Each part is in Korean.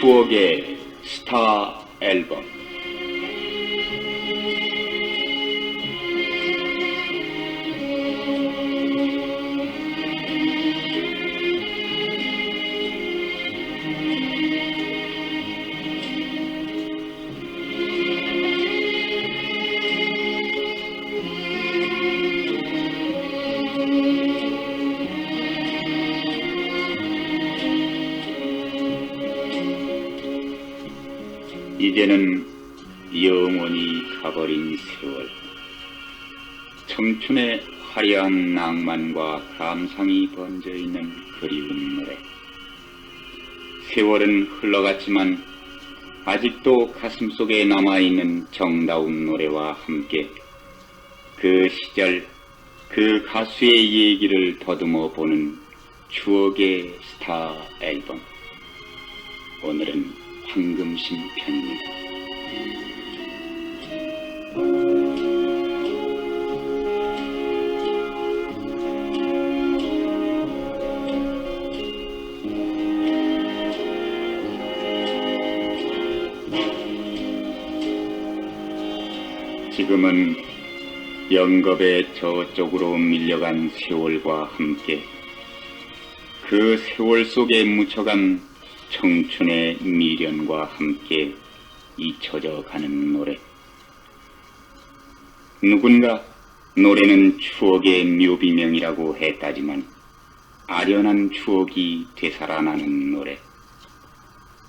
추억의 스타 앨범. 이제는 영원히 가버린 세월, 청춘의 화려한 낭만과 감상이 번져있는 그리운 노래. 세월은 흘러갔지만 아직도 가슴속에 남아있는 정다운 노래와 함께 그 시절 그 가수의 얘기를 더듬어 보는 추억의 스타 앨범. 오늘은 황금신 편입니다. 지금은 영겁의 저쪽으로 밀려간 세월과 함께 그 세월 속에 묻혀간 청춘의 미련과 함께 잊혀져 가는 노래. 누군가 노래는 추억의 묘비명이라고 했다지만 아련한 추억이 되살아나는 노래.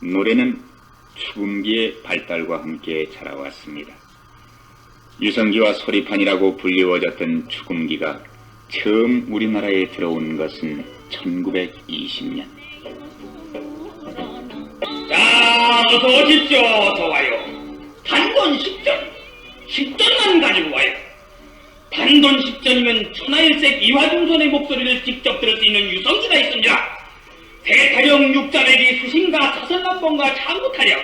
노래는 축음기의 발달과 함께 자라왔습니다. 유성기와 소리판이라고 불리워졌던 축음기가 처음 우리나라에 들어온 것은 1920년. 자, 어서 오십시오. 어서 와요. 단돈 10전. 10전만 가지고 와요. 단돈 10전이면 천하일색 이화중손의 목소리를 직접 들을 수 있는 유성기가 있습니다. 대타령 육자배기 수신가 사설남봉과 창구타령.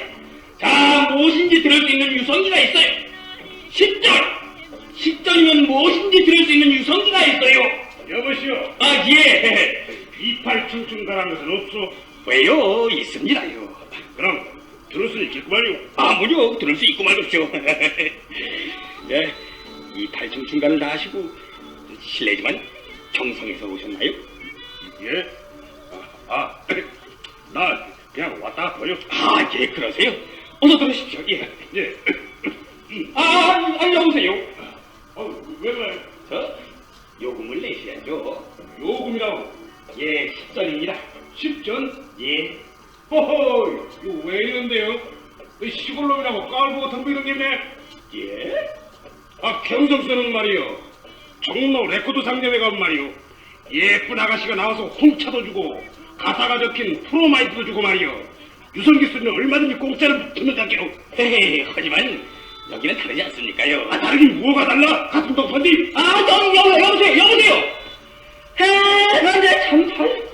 자, 무엇인지 들을 수 있는 유성기가 있어요. 10전. 10전이면 무엇인지 들을 수 있는 유성기가 있어요. 여보시오. 아, 예. 이팔청춘가란 것은 없소? 왜요? 있습니다요. 그럼 들을 수 있겠구만요. 아무려 들을 수 있고 말겠죠. 예, 이 팔청춘간을 다 하시고 실례지만 경성에서 오셨나요? 예? 나 그냥 왔다 가요. 아, 예, 그러세요? 어서 들으십시오. 예. 예. 여보세요. 왜 그래? 저 요금을 내셔야죠. 요금이라고? 예, 10전입니다. 10전? 예. 호호, 이거 왜 이런데요? 시골놈이라고 깔보고 덤비는겠네. 예? 경성서는 말이요, 종로 레코드 상점에 가면 말이요, 예쁜 아가씨가 나와서 홍차도 주고 가사가 적힌 프로마이트도 주고 말이요, 유성기 쓰면 얼마든지 공짜로 듣는 단계로. 헤헤, 하지만 여기는 다르지 않습니까요? 다르긴 뭐가 달라? 같은 동판디? 여보세요. 헤, 난데 참 잘.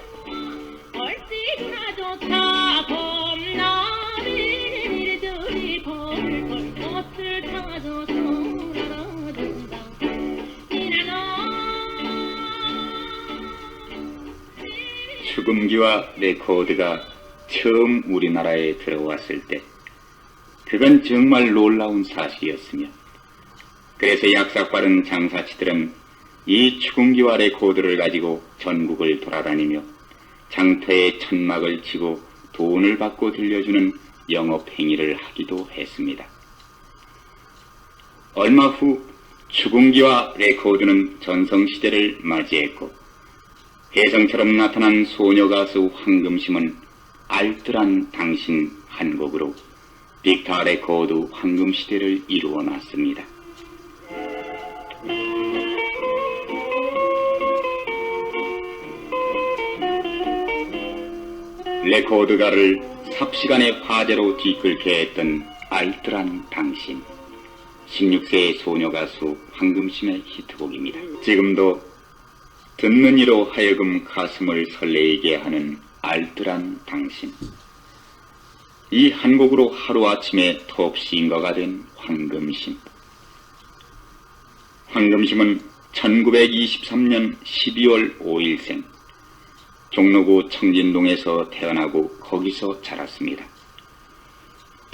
축음기와 레코드가 처음 우리나라에 들어왔을 때 그건 정말 놀라운 사실이었으며, 그래서 약삭빠른 장사치들은 이 축음기와 레코드를 가지고 전국을 돌아다니며 장터에 천막을 치고 돈을 받고 들려주는 영업행위를 하기도 했습니다. 얼마 후 축음기와 레코드는 전성시대를 맞이했고, 혜성처럼 나타난 소녀가수 황금심은 알뜰한 당신 한 곡으로 빅타 레코드 황금시대를 이루어놨습니다. 레코드가를 삽시간의 화제로 뒤끓게 했던 알뜰한 당신. 16세의 소녀가수 황금심의 히트곡입니다. 지금도 듣는 이로 하여금 가슴을 설레게 하는 알뜰한 당신. 이 한 곡으로 하루아침에 톱시인거가 된 황금심. 황금심은 1923년 12월 5일생, 종로구 청진동에서 태어나고 거기서 자랐습니다.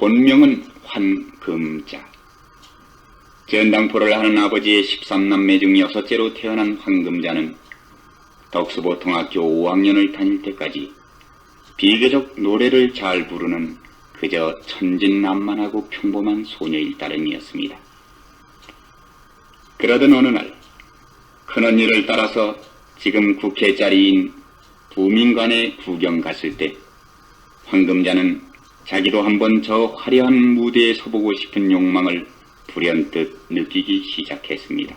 본명은 황금자. 전당포를 하는 아버지의 13남매 중 6째로 태어난 황금자는 덕수보통학교 5학년을 다닐 때까지 비교적 노래를 잘 부르는 그저 천진난만하고 평범한 소녀일 따름이었습니다. 그러던 어느 날 큰언니를 따라서 지금 국회 자리인 부민관에 구경 갔을 때 황금자는 자기도 한번 저 화려한 무대에 서보고 싶은 욕망을 불현듯 느끼기 시작했습니다.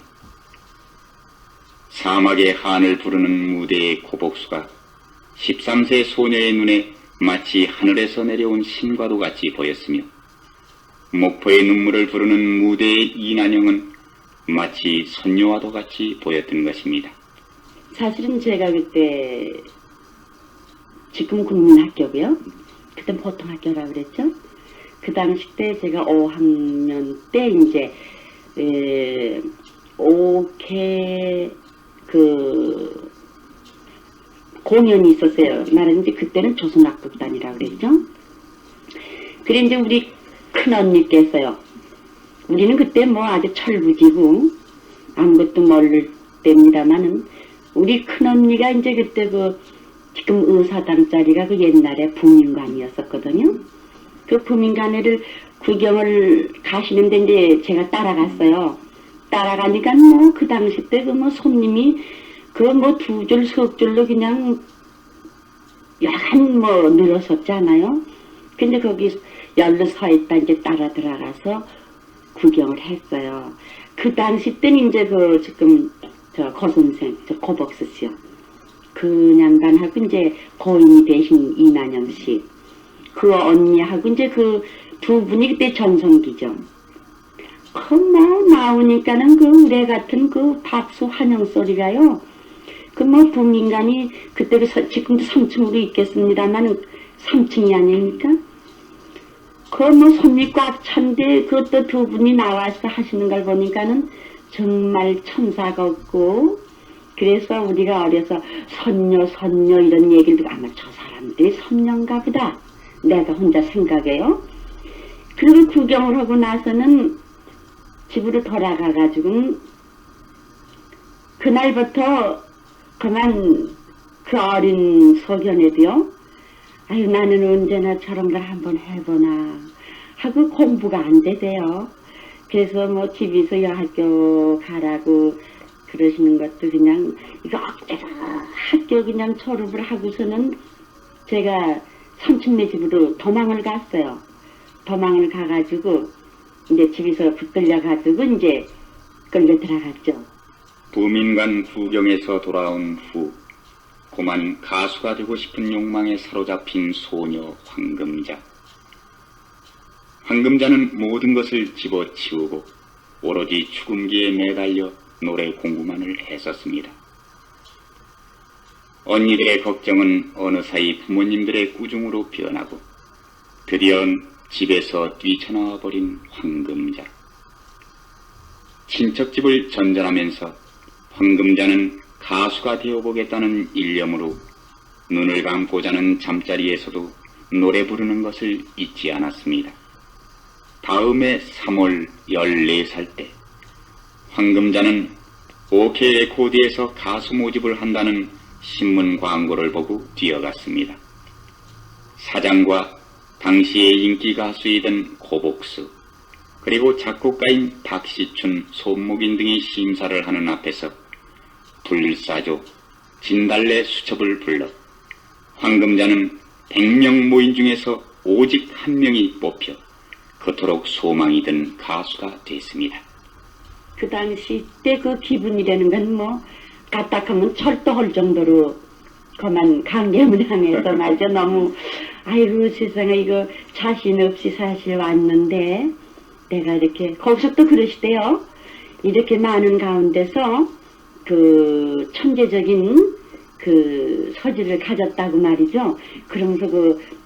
사막의 한을 부르는 무대의 고복수가 13세 소녀의 눈에 마치 하늘에서 내려온 신과도 같이 보였으며 목포의 눈물을 부르는 무대의 이난영은 마치 선녀와도 같이 보였던 것입니다. 사실은 제가 그때 지금 국민학교고요. 그때 보통학교라고 그랬죠. 그 당시 때 제가 5학년 때 이제 5개 그 공연이 있었어요. 말하는 이제 그때는 조선악극단이라고 그랬죠. 그래 이제 우리 큰언니께서요. 우리는 그때 뭐 아주 철부지고 아무것도 모를 때입니다만은 우리 큰언니가 이제 그때 그 지금 의사당 자리가 그 옛날에 부민관이었었거든요. 그 부민관에를 구경을 가시는데 이제 제가 따라갔어요. 따라가니까 뭐 그 당시 때 그 뭐 손님이 그 뭐 2줄, 3줄로 그냥 약간 뭐 늘었었잖아요. 근데 거기 열로 서 있다 이제 따라 들어가서 구경을 했어요. 그 당시 때는 이제 그 지금 저 고선생, 저 고복수 씨요. 그 양반하고 이제 고인이 되신 이난영 씨. 그 언니하고 이제 그 두 분이 그때 전성기죠. 그 뭐 나오니까는 그 우리 같은 그 박수 환영 소리가요. 그 뭐 부민관이 그때 그 지금도 3층으로 있겠습니다만 3층이 아닙니까? 그 뭐 손이 꽉 찬데 그것도 두 분이 나와서 하시는 걸 보니까는 정말 천사 같고 그래서 우리가 어려서 선녀 이런 얘기를 듣고 아마 저 사람들이 선녀인가 보다 내가 혼자 생각해요. 그리고 구경을 하고 나서는 집으로 돌아가가지고 그날부터 그만 그 어린 소견에도요. 아유 나는 언제나 저런 걸 한번 해보나 하고 공부가 안 되대요. 그래서 뭐 집에서 여학교 가라고 그러시는 것도 그냥 이거 억지로 학교 그냥 졸업을 하고서는 제가 삼촌네 집으로 도망을 갔어요. 도망을 가가지고 이제 집에서 붙들려가지고 이제 끌려 들어갔죠. 부민관 구경에서 돌아온 후 고만 가수가 되고 싶은 욕망에 사로잡힌 소녀 황금자. 황금자는 모든 것을 집어치우고 오로지 죽음기에 매달려 노래 공부만을 했었습니다. 언니들의 걱정은 어느 사이 부모님들의 꾸중으로 변하고 드디어 집에서 뛰쳐나와 버린 황금자. 친척집을 전전하면서 황금자는 가수가 되어보겠다는 일념으로 눈을 감고 자는 잠자리에서도 노래 부르는 것을 잊지 않았습니다. 다음해 3월 14살 때 황금자는 OK 레코드에서 가수 모집을 한다는 신문 광고를 보고 뛰어갔습니다. 사장과 당시의 인기 가수이던 고복수 그리고 작곡가인 박시춘, 손목인 등이 심사를 하는 앞에서 불사조, 진달래 수첩을 불러 황금자는 100명 모인 중에서 오직 한 명이 뽑혀 그토록 소망이 든 가수가 됐습니다. 그 당시 때 그 기분이라는 건 뭐 까딱하면 철도할 정도로 그만 강개문항에서 말이죠. 너무 아이고 세상에 이거 자신 없이 사실 왔는데 내가 이렇게 거기서 또 그러시대요. 이렇게 많은 가운데서 그 천재적인 그 소질을 가졌다고 말이죠. 그러면서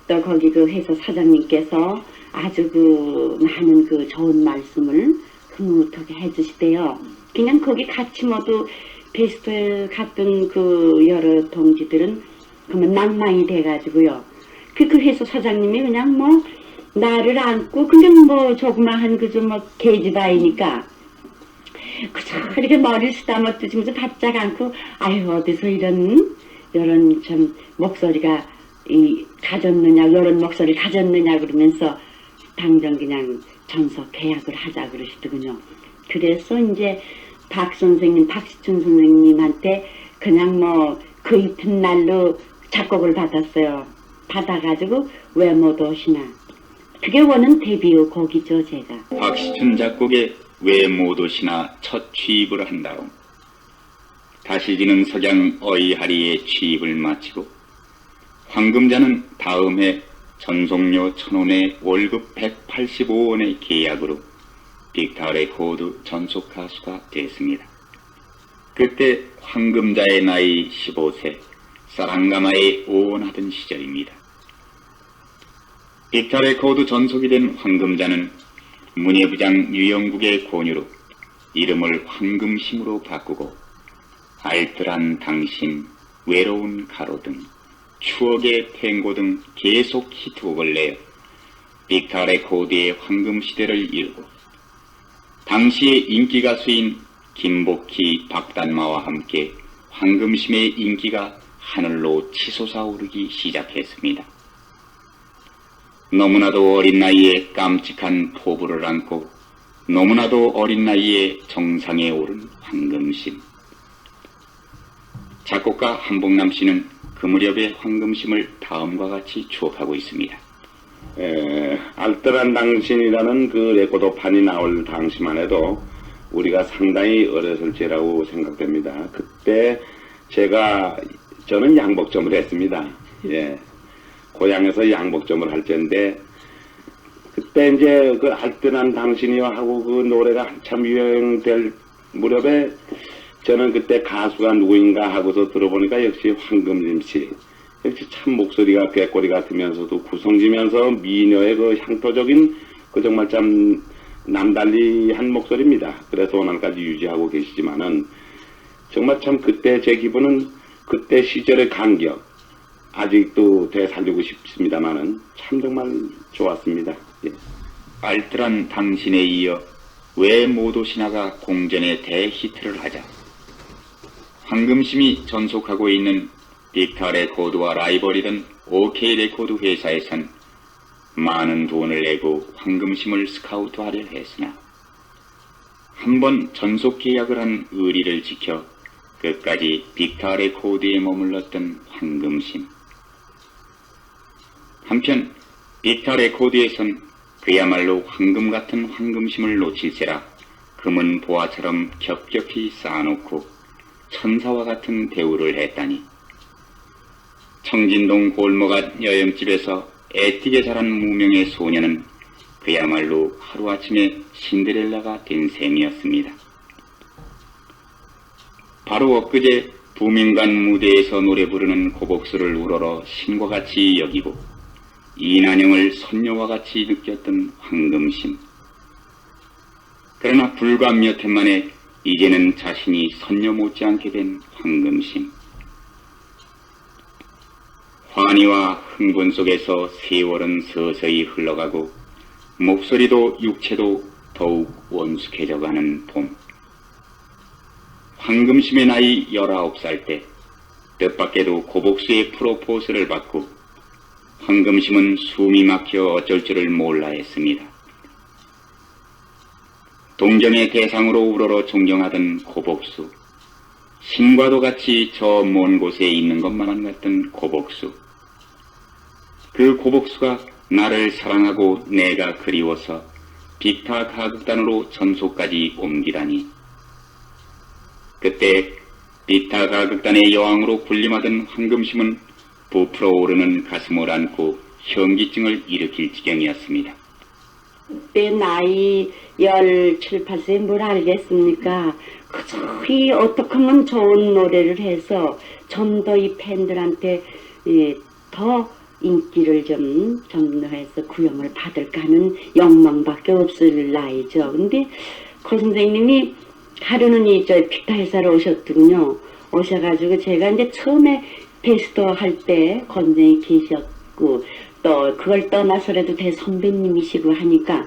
또 거기 그 회사 사장님께서 아주 그 많은 그 좋은 말씀을 흐뭇하게 해주시대요. 그냥 거기 같이 모두 베스트에 갔던 그 여러 동지들은 그러면 낭망이 돼가지고요. 그 회사 사장님이 그냥 뭐 나를 안고, 근데 뭐 조그마한 그저 뭐 계집아이니까 그저 이렇게 머리를 쓰다듬어 주면서 바짝 안고, 아유 어디서 이런 참 목소리가 가졌느냐, 이런 목소리를 가졌느냐 그러면서 당장 그냥 전속 계약을 하자 그러시더군요. 그래서 이제 박시춘 선생님한테 그냥 뭐 그 이튿날로 작곡을 받았어요. 받아가지고 왜 못 오시나. 그게 원은 데뷔 곡이죠, 제가. 박시춘 작곡에 왜 못 오시나 첫 취입을 한 다음 다시 지는 석양 어이하리의 취입을 마치고 황금자는 다음 해 전속료 1,000원에 월급 185원의 계약으로 빅터 레코드 전속 가수가 됐습니다. 그때 황금자의 나이 15세, 사랑가마에 오원하던 시절입니다. 빅터 레코드 전속이 된 황금자는 문예부장 유영국의 권유로 이름을 황금심으로 바꾸고 알뜰한 당신, 외로운 가로등, 추억의 탱고 등 계속 히트곡을 내어 빅터 레코드의 황금시대를 이루고 당시의 인기 가수인 김복희, 박단마와 함께 황금심의 인기가 하늘로 치솟아 오르기 시작했습니다. 너무나도 어린 나이에 깜찍한 포부를 안고 너무나도 어린 나이에 정상에 오른 황금심. 작곡가 한복남 씨는 그 무렵의 황금심을 다음과 같이 추억하고 있습니다. 알뜰한 당신이라는 그 레코드판이 나올 당시만 해도 우리가 상당히 어렸을 때라고 생각됩니다. 그때 저는 양복점을 했습니다. 예. 고향에서 양복점을 할 때인데, 그때 이제 그 알뜰한 당신이와 하고 그 노래가 한참 유행될 무렵에 저는 그때 가수가 누구인가 하고서 들어보니까 역시 황금심 씨. 역시 참 목소리가 꾀꼬리 같으면서도 구성지면서 미녀의 그 향토적인 그 정말 참 남달리한 목소리입니다. 그래서 오늘까지 유지하고 계시지만은 정말 참 그때 제 기분은 그때 시절의 감격 아직도 되살리고 싶습니다만은 참 정말 좋았습니다. 예. 알뜰한 당신에 이어 왜 못 오시나가 공전의 대히트를 하자 황금심이 전속하고 있는 빅터 레코드와 라이벌이던 OK 레코드 회사에선 많은 돈을 내고 황금심을 스카우트하려 했으나 한번 전속 계약을 한 의리를 지켜 끝까지 빅터 레코드에 머물렀던 황금심. 한편 빅터 레코드에선 그야말로 황금 같은 황금심을 놓칠세라 금은 보화처럼 겹겹이 쌓아놓고 천사와 같은 대우를 했다니. 청진동 골목앞 여행집에서 애띠게 자란 무명의 소녀는 그야말로 하루아침에 신데렐라가 된 셈이었습니다. 바로 엊그제 부민관 무대에서 노래 부르는 고복수를 우러러 신과 같이 여기고 이난영을 선녀와 같이 느꼈던 황금심. 그러나 불과 몇 해 만에 이제는 자신이 선녀 못지않게 된 황금심. 환희와 흥분 속에서 세월은 서서히 흘러가고 목소리도 육체도 더욱 원숙해져가는 봄. 황금심의 나이 19살 때 뜻밖에도 고복수의 프로포즈를 받고 황금심은 숨이 막혀 어쩔 줄을 몰라 했습니다. 동정의 대상으로 우러러 존경하던 고복수. 신과도 같이 저 먼 곳에 있는 것만은 같던 고복수. 그 고복수가 나를 사랑하고 내가 그리워서 빅터 가극단으로 전소까지 옮기다니. 그때 빅터 가극단의 여왕으로 군림하던 황금심은 부풀어 오르는 가슴을 안고 현기증을 일으킬 지경이었습니다. 그때 나이 17, 8세 뭘 알겠습니까? 그저 이 어떻게 하면 좋은 노래를 해서 좀 더 이 팬들한테 더 인기를 좀 해서 구형을 받을까 하는 욕망밖에 없을 나이죠. 근데 고 선생님이 하루는 저 빅터 회사로 오셨더군요. 오셔가지고 제가 이제 처음에 베스트 할 때 고 선생님이 계셨고 또 그걸 떠나서라도 대선배님이시고 하니까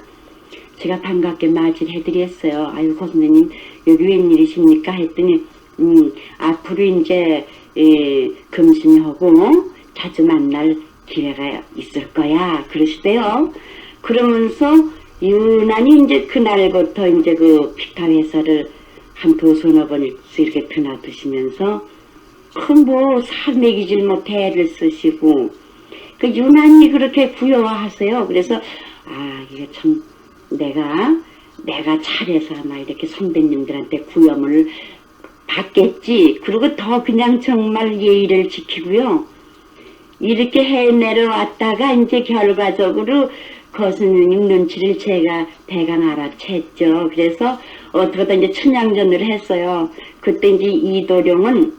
제가 반갑게 맞이를 해드렸어요. 아유 고 선생님 여기 웬일이십니까 했더니 앞으로 이제 금신하고 자주 만날 기회가 있을 거야 그러시대요. 그러면서 유난히 이제 그날부터 이제 그 피타 회사를 한 두서너 번씩 이렇게 드나드시면서 그 뭐 살매기질 못해 애를 쓰시고 그 유난히 그렇게 구여하세요. 그래서 아 이게 참 내가 잘해서 아마 이렇게 선배님들한테 구염을 받겠지. 그리고 더 그냥 정말 예의를 지키고요. 이렇게 해내려왔다가 이제 결과적으로 거스님 눈치를 제가 대강 알아챘죠. 그래서 어떻게든 이제 춘향전을 했어요. 그때 이제 이도룡은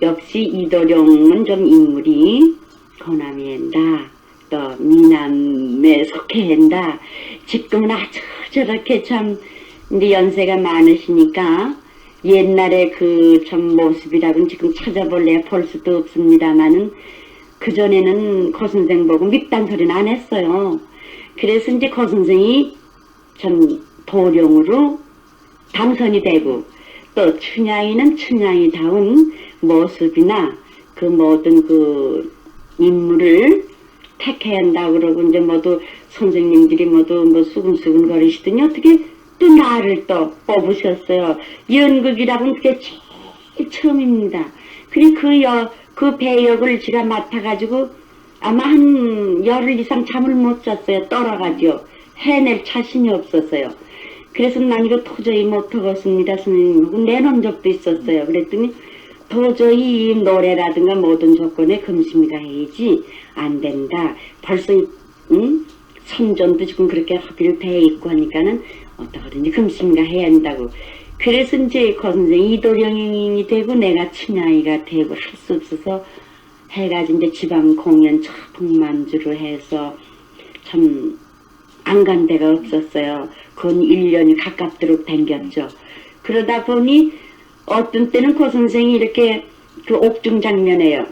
역시 이도룡은 좀 인물이 거남에 한다. 또 미남에 속해 한다. 지금은 아주 저렇게 참 이제 연세가 많으시니까 옛날에 그 참 모습이라고는 지금 찾아볼래야 볼 수도 없습니다만은 그전에는 고선생 보고 밉단 소리는 안 했어요. 그래서 이제 고선생이 참 도령으로 당선이 되고 또 춘향이는 춘향이다운 모습이나 그 모든 그 인물을 택해야 한다고 그러고 이제 모두 선생님들이 모두 뭐 수근수근 거리시더니 어떻게 또 나를 또 뽑으셨어요. 연극이라고는 그게 제일 처음입니다. 그리고 그 배역을 제가 맡아가지고 아마 한 열흘 이상 잠을 못 잤어요. 떨어가지고 해낼 자신이 없었어요. 그래서 난 이거 도저히 못하겠습니다. 선생님하고 내놓은 적도 있었어요. 그랬더니 도저히 이 노래라든가 모든 조건에 금심이가 해야지 안 된다. 벌써 선전도 지금 그렇게 하기를 돼 있고 하니까는 어떠하든지 금심이가 해야 한다고. 그래서 이제 고선생이 이도령이 되고 내가 춘향이가 되고 할 수 없어서 해가지고 이제 지방 공연 북만주로 해서 참 안 간 데가 없었어요. 건 1년이 가깝도록 댕겼죠. 그러다 보니 어떤 때는 고선생이 이렇게 그 옥중 장면에요.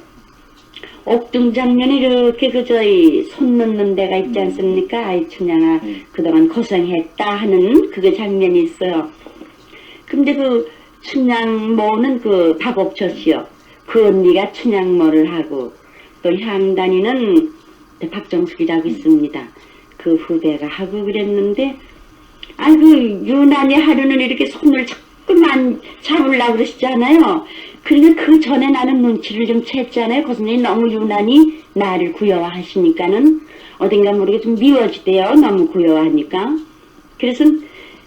옥중 장면에 이렇게 그 저희 손 넣는 데가 있지 않습니까? 아이 춘향아 그동안 고생했다 하는 그게 장면이 있어요. 근데 그 춘향모는 그 박옥철씨요. 그 언니가 춘향모를 하고 또 향단이는 박정숙이라고 있습니다. 그 후배가 하고 그랬는데 아이고 유난히 하루는 이렇게 손을 자꾸만 잡으려고 그러시잖아요. 그러니까 그 전에 나는 눈치를 좀 챘잖아요. 그 선생님이 너무 유난히 나를 구여하시니까는 어딘가 모르게 좀 미워지대요. 너무 구여하니까. 그래서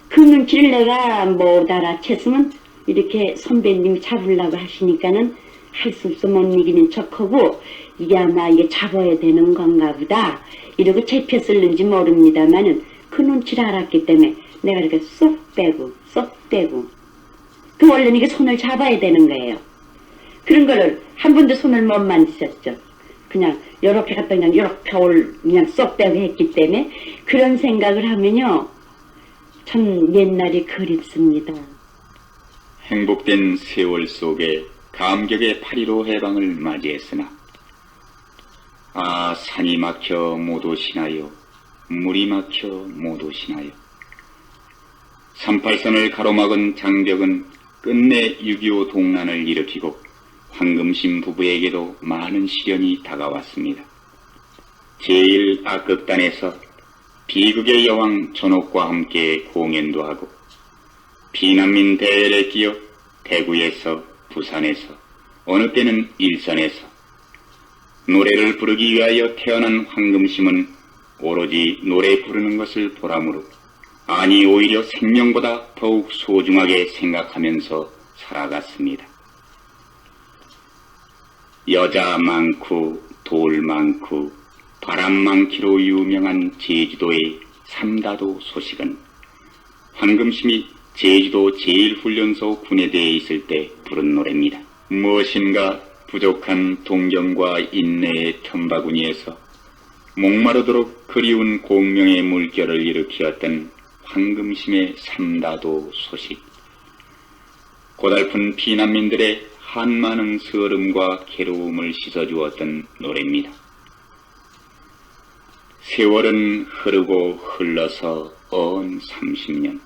그 눈치를 내가 못 알아챘으면 이렇게 선배님이 잡으려고 하시니까는 할 수 없어 못 이기는 척하고 이게 아마 이게 잡아야 되는 건가 보다 이러고 잡혔을는지 모릅니다만은 그 눈치를 알았기 때문에 내가 이렇게 쏙 빼고 그 원래는 이게 손을 잡아야 되는 거예요. 그런 거를 한 번도 손을 못 만지셨죠. 그냥 요렇게 갖다 그냥 요렇게 그냥 쏙 빼고 했기 때문에 그런 생각을 하면요 참 옛날이 그립습니다. 행복된 세월 속에 감격의 8.15 해방을 맞이했으나 산이 막혀 못 오시나요? 물이 막혀 못 오시나요? 38선을 가로막은 장벽은 끝내 6.25 동란을 일으키고 황금심 부부에게도 많은 시련이 다가왔습니다. 제1악극단에서 비극의 여왕 전옥과 함께 공연도 하고 피난민 대회에 끼어 대구에서 부산에서 어느 때는 일산에서 노래를 부르기 위하여 태어난 황금심은 오로지 노래 부르는 것을 보람으로 아니 오히려 생명보다 더욱 소중하게 생각하면서 살아갔습니다. 여자 많고 돌 많고 바람 많기로 유명한 제주도의 삼다도 소식은 황금심이 제주도 제1훈련소 군에대해 있을 때 부른 노래입니다. 무엇인가 부족한 동경과 인내의 틈바구니에서 목마르도록 그리운 공명의 물결을 일으키었던 황금심의 삼다도 소식. 고달픈 피난민들의 한많은 서름과 괴로움을 씻어주었던 노래입니다. 세월은 흐르고 흘러서 언 30년.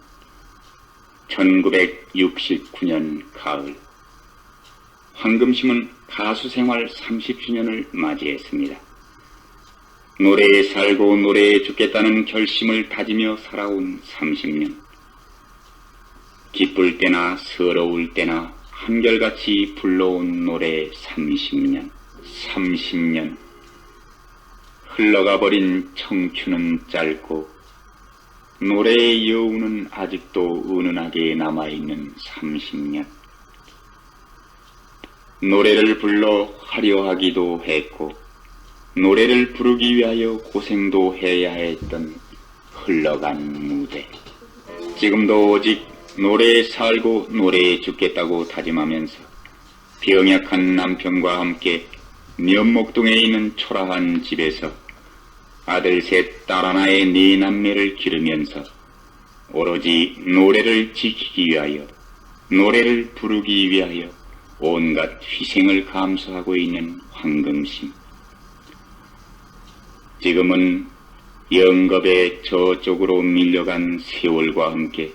1969년 가을. 황금심은 가수 생활 30주년을 맞이했습니다. 노래에 살고 노래에 죽겠다는 결심을 다지며 살아온 30년. 기쁠 때나 서러울 때나 한결같이 불러온 노래 30년. 30년. 흘러가버린 청춘은 짧고 노래의 여운은 아직도 은은하게 남아있는 30년. 노래를 불러 화려하기도 했고 노래를 부르기 위하여 고생도 해야 했던 흘러간 무대. 지금도 오직 노래에 살고 노래에 죽겠다고 다짐하면서 병약한 남편과 함께 면목동에 있는 초라한 집에서 아들 셋, 딸 하나의 네 남매를 기르면서 오로지 노래를 지키기 위하여, 노래를 부르기 위하여 온갖 희생을 감수하고 있는 황금심. 지금은 영겁의 저쪽으로 밀려간 세월과 함께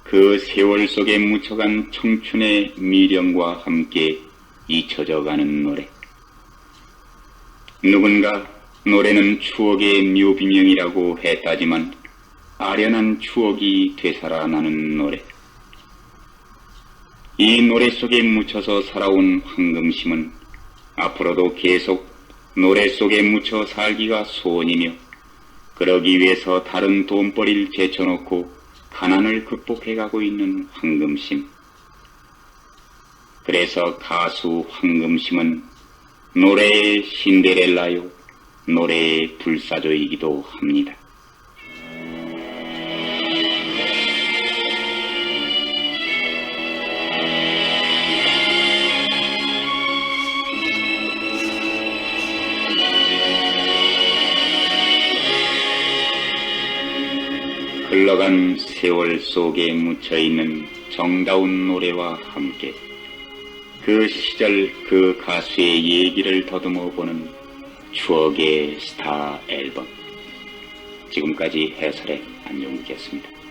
그 세월 속에 묻혀간 청춘의 미련과 함께 잊혀져가는 노래. 누군가 노래는 추억의 묘비명이라고 했다지만 아련한 추억이 되살아나는 노래. 이 노래 속에 묻혀서 살아온 황금심은 앞으로도 계속 노래 속에 묻혀 살기가 소원이며 그러기 위해서 다른 돈벌이를 제쳐놓고 가난을 극복해가고 있는 황금심. 그래서 가수 황금심은 노래의 신데렐라요, 노래의 불사조이기도 합니다. 흘러간 세월 속에 묻혀있는 정다운 노래와 함께 그 시절 그 가수의 얘기를 더듬어 보는 추억의 스타 앨범. 지금까지 해설의 안용기였습니다.